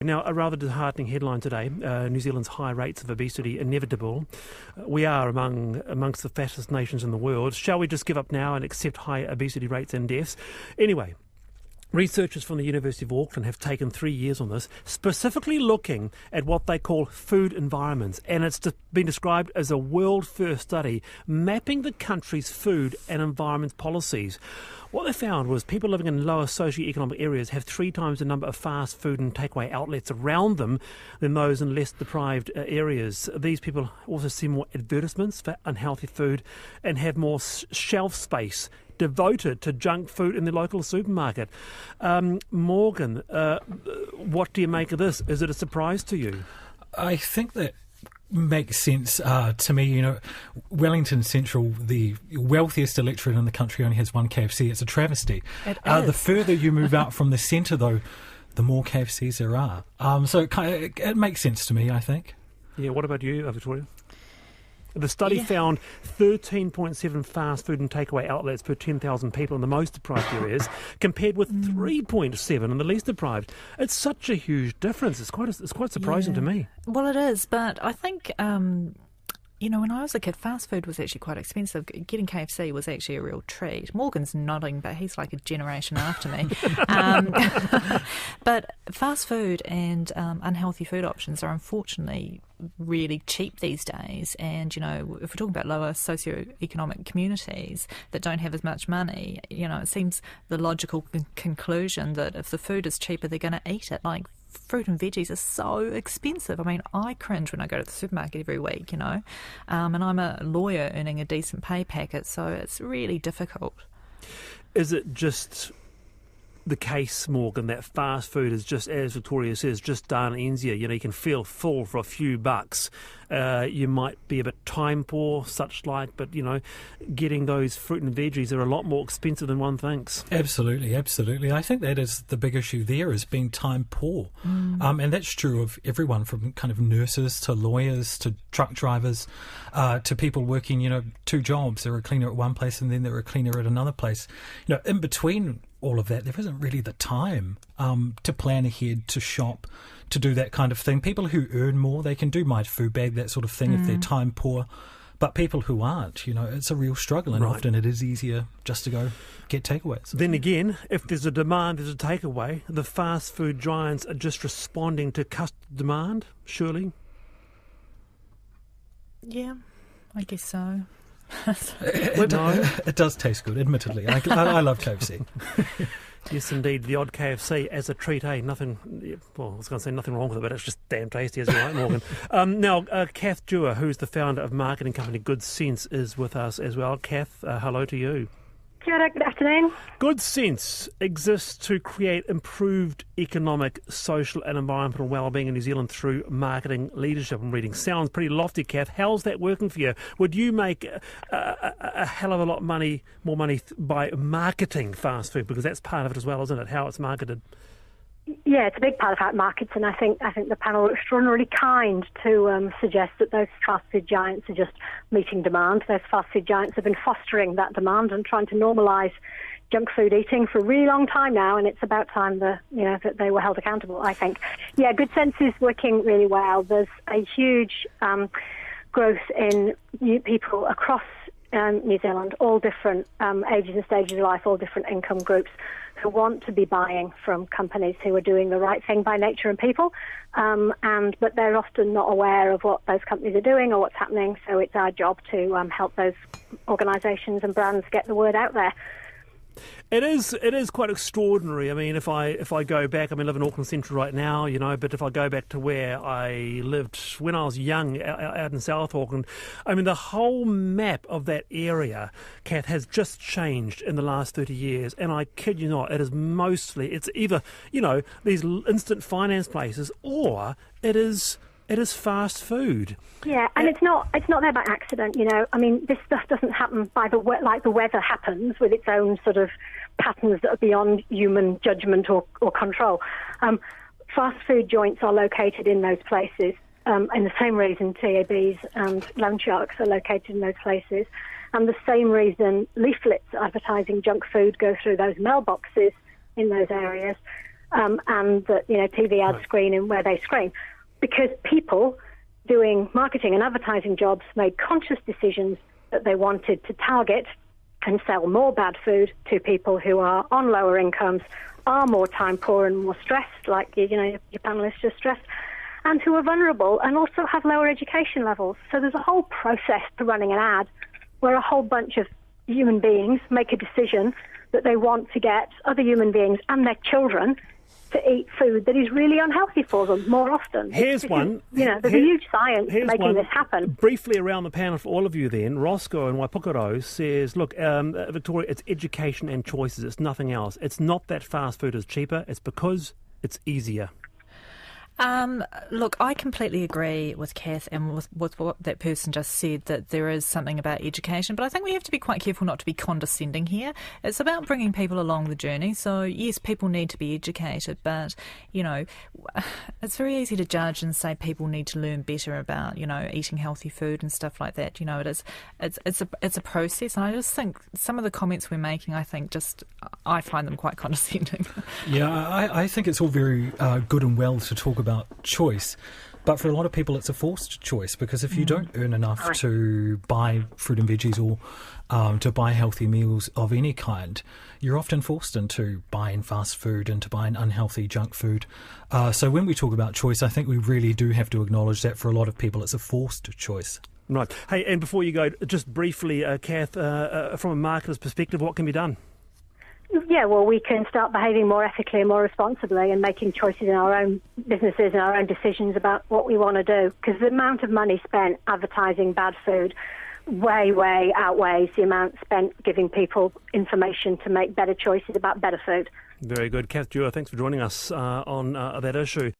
Now, a rather disheartening headline today, New Zealand's high rates of obesity inevitable. We are amongst the fattest nations in the world. Shall we just give up now and accept high obesity rates and deaths? Anyway, researchers from the University of Auckland have taken 3 years on this, specifically looking at what they call food environments. And it's been described as a world-first study mapping the country's food and environment policies. What they found was people living in lower socio-economic areas have 3 times the number of fast food and takeaway outlets around them than those in less deprived areas. These people also see more advertisements for unhealthy food and have more shelf space devoted to junk food in the local supermarket. Morgan, what do you make of this? Is it a surprise to you? I think that makes sense to me. Wellington Central, the wealthiest electorate in the country, only has one KFC. It's a travesty. It is. The further you move out from the centre, though, the more KFCs there are. So it makes sense to me, I think. Yeah, what about you, Victoria? The study found 13.7 fast food and takeaway outlets per 10,000 people in the most deprived areas, compared with 3.7 in the least deprived. It's such a huge difference. It's quite surprising to me. Well, it is, but I think when I was a kid, fast food was actually quite expensive. Getting KFC was actually a real treat. Morgan's nodding, but he's like a generation after me. But fast food and unhealthy food options are unfortunately really cheap these days. And, if we're talking about lower socio-economic communities that don't have as much money, it seems the logical conclusion that if the food is cheaper, they're going to eat it. Like, fruit and veggies are so expensive. I mean, I cringe when I go to the supermarket every week, and I'm a lawyer earning a decent pay packet, so it's really difficult. Is it just the case, Morgan, that fast food is just, as Victoria says, just darn easier? You can feel full for a few bucks. You might be a bit time poor, such like, but, getting those fruit and veggies are a lot more expensive than one thinks. Absolutely, absolutely. I think that is the big issue there, is being time poor. And that's true of everyone, from kind of nurses to lawyers to truck drivers to people working, 2 jobs. They're a cleaner at one place and then they're a cleaner at another place. In between all of that, there isn't really the time to plan ahead, to shop, to do that kind of thing. People who earn more, they can do my food bag, that sort of thing, if they're time poor. But people who aren't, it's a real struggle, and often it is easier just to go get takeaways. Then again, if there's a demand, there's a takeaway. The fast food giants are just responding to customer demand, surely? Yeah, I guess so. It does taste good, admittedly. I love KFC. Yes, indeed. The odd KFC as a treat, nothing, I was going to say nothing wrong with it, but it's just damn tasty, as you like, Morgan. Now, Kath Dewar, who's the founder of marketing company GoodSense, is with us as well. Kath, hello to you. Kia ora, good afternoon. GoodSense exists to create improved economic, social and environmental well-being in New Zealand through marketing leadership. I'm reading. Sounds pretty lofty, Kath. How's that working for you? Would you make a hell of a lot more money by marketing fast food? Because that's part of it as well, isn't it? How it's marketed. Yeah, it's a big part of how it markets, and I think the panel are extraordinarily kind to suggest that those fast food giants are just meeting demand. Those fast food giants have been fostering that demand and trying to normalise junk food eating for a really long time now, and it's about time that they were held accountable, I think. Yeah, GoodSense is working really well. There's a huge growth in people across New Zealand, all different ages and stages of life, all different income groups, who want to be buying from companies who are doing the right thing by nature and people, but they're often not aware of what those companies are doing or what's happening, so it's our job to help those organisations and brands get the word out there. It is quite extraordinary. I mean, if I go back, I live in Auckland Central right now, but if I go back to where I lived when I was young out in South Auckland, the whole map of that area, Kath, has just changed in the last 30 years. And I kid you not, it's either, these instant finance places, or it is fast food. Yeah, and it's not there by accident, this stuff doesn't happen like the weather happens with its own sort of patterns that are beyond human judgment or control. Fast food joints are located in those places, and the same reason TABs and loan sharks are located in those places, and the same reason leaflets advertising junk food go through those mailboxes in those areas. and that, TV ads screen and where they screen, because people doing marketing and advertising jobs made conscious decisions that they wanted to target and sell more bad food to people who are on lower incomes, are more time poor and more stressed, like your panellists are stressed, and who are vulnerable and also have lower education levels. So there's a whole process to running an ad where a whole bunch of human beings make a decision that they want to get other human beings and their children to eat food that is really unhealthy for them more often. Here's one. There's a huge science making this happen. Briefly around the panel for all of you then, Roscoe in Waipokoro says, look, Victoria, it's education and choices. It's nothing else. It's not that fast food is cheaper. It's because it's easier. Look, I completely agree with Kath and with what that person just said, that there is something about education, but I think we have to be quite careful not to be condescending here. It's about bringing people along the journey. So, yes, people need to be educated, but, it's very easy to judge and say people need to learn better about, eating healthy food and stuff like that. It's a process, and I just think some of the comments we're making, I find them quite condescending. Yeah, I think it's all very good and well to talk about choice, but for a lot of people it's a forced choice, because if you don't earn enough to buy fruit and veggies or to buy healthy meals of any kind, you're often forced into buying fast food and to buying unhealthy junk food. So when we talk about choice, I think we really do have to acknowledge that for a lot of people it's a forced choice. Right. Hey, and before you go, just briefly, Kath, from a marketer's perspective, what can be done? Yeah, well, we can start behaving more ethically and more responsibly and making choices in our own businesses and our own decisions about what we want to do, because the amount of money spent advertising bad food way, way outweighs the amount spent giving people information to make better choices about better food. Very good. Kath Dewar, thanks for joining us on that issue.